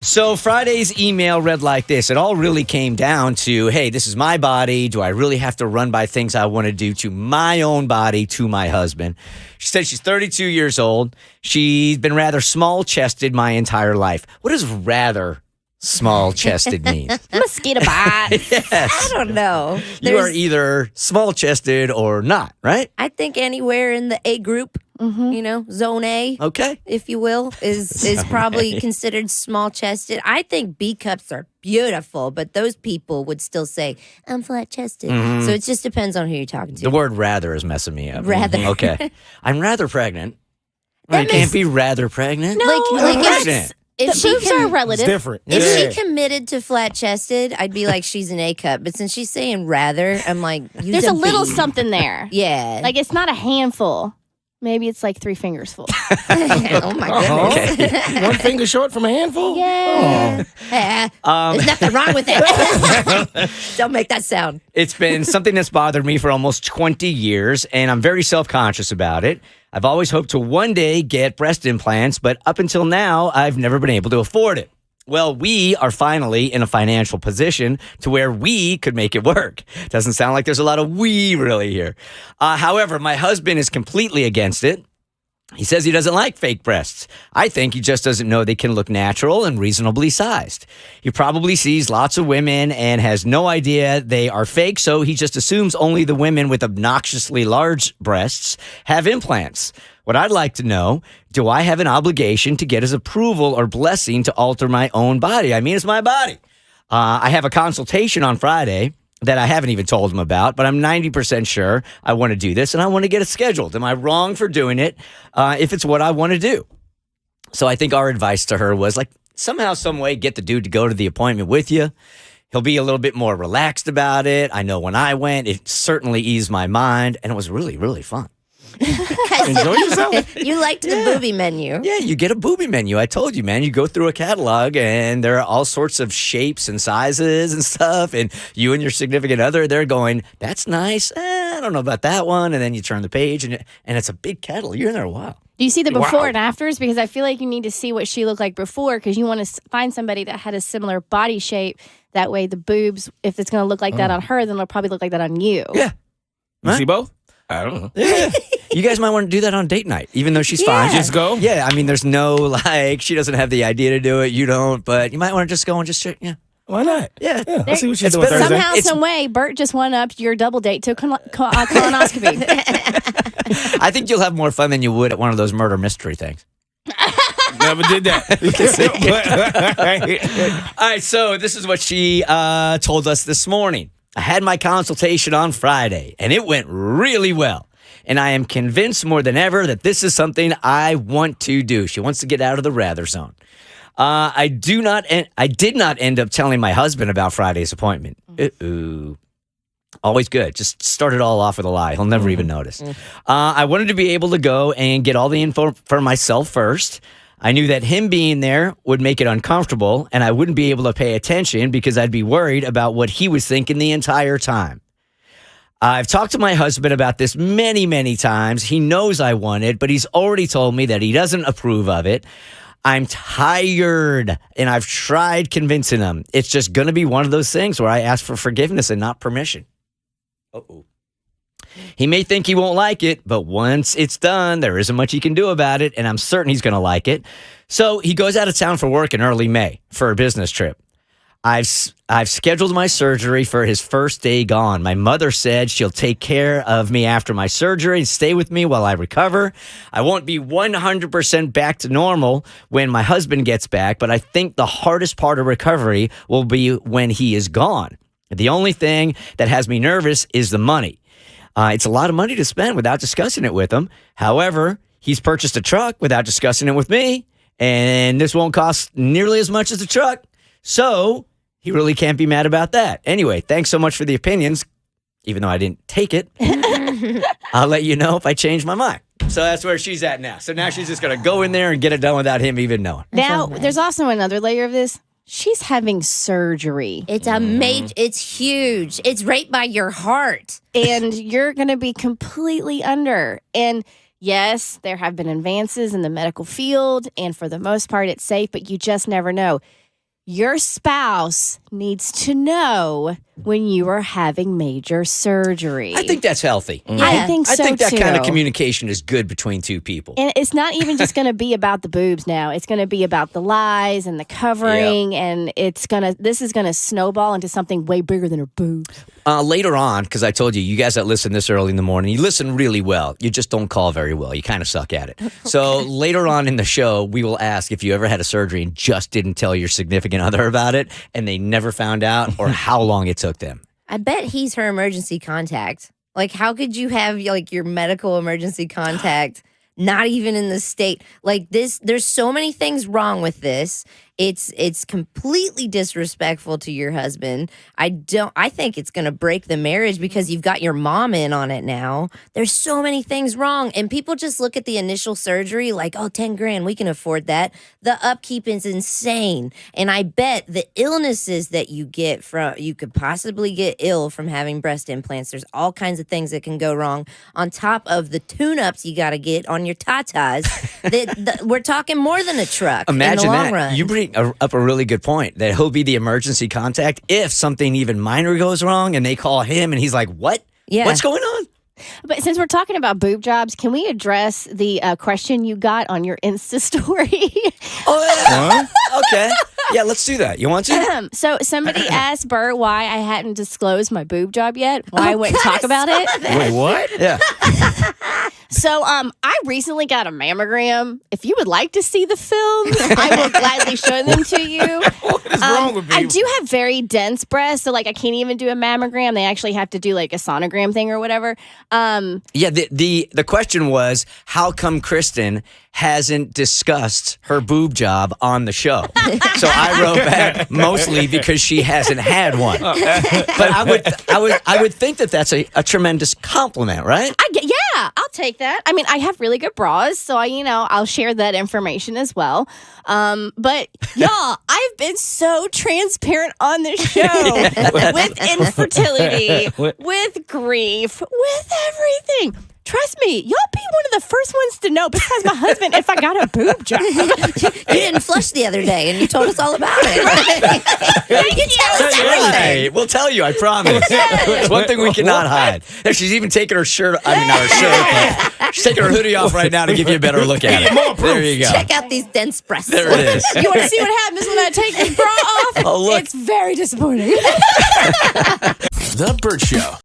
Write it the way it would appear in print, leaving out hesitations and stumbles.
So Friday's email read like this. It all really came down to, hey, this is my body. Do I really have to run by things I want to do to my own body to my husband? She said she's 32 years old. She's been rather small-chested my entire life. What does rather small-chested mean? Mosquito bites. Yes. I don't know. You are either small-chested or not, right? I think anywhere in the A group, zone A, Okay. if you will, is probably considered small-chested. I think B cups are beautiful, but those people would still say, I'm flat-chested. So it just depends on who you're talking to. The word rather is messing me up. Rather. Okay. I'm rather pregnant. Well, you can't be rather pregnant. No, pregnant. If The she boobs can, are relative. It's different. if Yeah. she committed to flat-chested, I'd be like, she's an A cup. But since she's saying rather, I'm like, use There's a little B. something there. Yeah. Like, it's not a handful. Maybe it's like 3 fingers full. Oh, my goodness. Okay. One finger short from a handful? Yeah. There's nothing wrong with it. Don't make that sound. It's been something that's bothered me for almost 20 years, and I'm very self-conscious about it. I've always hoped to one day get breast implants, but up until now, I've never been able to afford it. Well, we are finally in a financial position to where we could make it work. Doesn't sound like there's a lot of we really here. However, my husband is completely against it. He says he doesn't like fake breasts. I think he just doesn't know they can look natural and reasonably sized. He probably sees lots of women and has no idea they are fake, so he just assumes only the women with obnoxiously large breasts have implants. What I'd like to know, do I have an obligation to get his approval or blessing to alter my own body? I mean, it's my body. I have a consultation on Friday that I haven't even told him about, but I'm 90% sure I want to do this and I want to get it scheduled. Am I wrong for doing it if it's what I want to do? So I think our advice to her was like, somehow, some way, get the dude to go to the appointment with you. He'll be a little bit more relaxed about it. I know when I went, it certainly eased my mind, and it was really, really fun. Enjoy yourself. You liked the booby menu. Yeah, you get a booby menu. I told you, man. You go through a catalog, and there are all sorts of shapes and sizes and stuff. And you and your significant other, they're going, that's nice. I don't know about that one. And then you turn the page, and it's a big catalog. You're in there a while. Do you see the before Wow. and afters? Because I feel like you need to see what she looked like before because you want to find somebody that had a similar body shape. That way the boobs, if it's going to look like that on her, then it'll probably look like that on you. Yeah. You Huh? see both? I don't know. Yeah. You guys might want to do that on date night, even though she's fine. Just go? Yeah, I mean, there's no, like, she doesn't have the idea to do it. You don't, but you might want to just go and just check. Yeah. Why not? Yeah. Let's see what she's It's doing better- Thursday. Somehow, some way, Bert just won up your double date to a colonoscopy. I think you'll have more fun than you would at one of those murder mystery things. Never did that. All right, so this is what she told us this morning. I had my consultation on Friday, and it went really well. And I am convinced more than ever that this is something I want to do. She wants to get out of the rather zone. I did not end up telling my husband about Friday's appointment. Ooh. Always good. Just start it all off with a lie. He'll never even notice. I wanted to be able to go and get all the info for myself first. I knew that him being there would make it uncomfortable, and I wouldn't be able to pay attention because I'd be worried about what he was thinking the entire time. I've talked to my husband about this many, many times. He knows I want it, but he's already told me that he doesn't approve of it. I'm tired, and I've tried convincing him. It's just going to be one of those things where I ask for forgiveness and not permission. Uh-oh. He may think he won't like it, but once it's done, there isn't much he can do about it, and I'm certain he's going to like it. So he goes out of town for work in early May for a business trip. I've scheduled my surgery for his first day gone. My mother said she'll take care of me after my surgery and stay with me while I recover. I won't be 100% back to normal when my husband gets back, but I think the hardest part of recovery will be when he is gone. The only thing that has me nervous is the money. It's a lot of money to spend without discussing it with him. However, he's purchased a truck without discussing it with me, and this won't cost nearly as much as the truck. So he really can't be mad about that. Anyway, thanks so much for the opinions, even though I didn't take it. I'll let you know if I change my mind. So that's where she's at now. So now she's just going to go in there and get it done without him even knowing. Now, there's also another layer of this. She's having surgery. It's a it's huge. It's right by your heart. And you're going to be completely under. And yes, there have been advances in the medical field, and for the most part, it's safe, but you just never know. your spouse needs to know when you are having major surgery. I think that's healthy. I think so I think that too. kind of communication is good between two people. And it's not even just going to be about the boobs now. It's going to be about the lies and the covering, and this is going to snowball into something way bigger than her boobs. Later on, because I told you, you guys that listen this early in the morning, you listen really well. You just don't call very well. You kind of suck at it. So later on in the show, we will ask if you ever had a surgery and just didn't tell your significant other about it, and they never found out, or how long it took them. I bet he's her emergency contact. Like, how could you have like your medical emergency contact not even in the state like this? There's so many things wrong with this. It's completely disrespectful to your husband. I think it's going to break the marriage because you've got your mom in on it now. There's so many things wrong. And people just look at the initial surgery like, oh, 10 grand, we can afford that. The upkeep is insane. And I bet the illnesses that you could possibly get ill from having breast implants. There's all kinds of things that can go wrong on top of the tune-ups you got to get on your tatas. We're talking more than a truck. Imagine in the long that. run. You bring up a really good point that he'll be the emergency contact if something even minor goes wrong and they call him and he's like, what? Yeah. What's going on? But since we're talking about boob jobs, can we address the question you got on your Insta story? Okay. Yeah, let's do that. You want to? So somebody asked Bert why I hadn't disclosed my boob job yet, why I wouldn't talk about it. Wait, what? Yeah. So I recently got a mammogram. If you would like to see the films, I will gladly show them to you. What is wrong with people? I do have very dense breasts, so like I can't even do a mammogram. They actually have to do like a sonogram thing or whatever. Yeah, the question was, how come Kristen hasn't discussed her boob job on the show? So I wrote back, mostly because she hasn't had one. But I would think that that's a tremendous compliment, right? Yeah, I'll take that. I mean, I have really good bras, so I'll share that information as well. But y'all, I've been so transparent on this show with infertility, with grief, with everything. Trust me, y'all be one of the first ones to know besides my husband if I got a boob job. You didn't flush the other day, and you told us all about it. You tell us everything. Hey, we'll tell you, I promise. It's one thing we cannot hide. And she's even taking her shirt, not her shirt, but she's taking her hoodie off right now to give you a better look at it. There you go. Check out these dense breasts. There it is. You want to see what happens when I take this bra off? Oh, look. It's very disappointing. The Bert Show.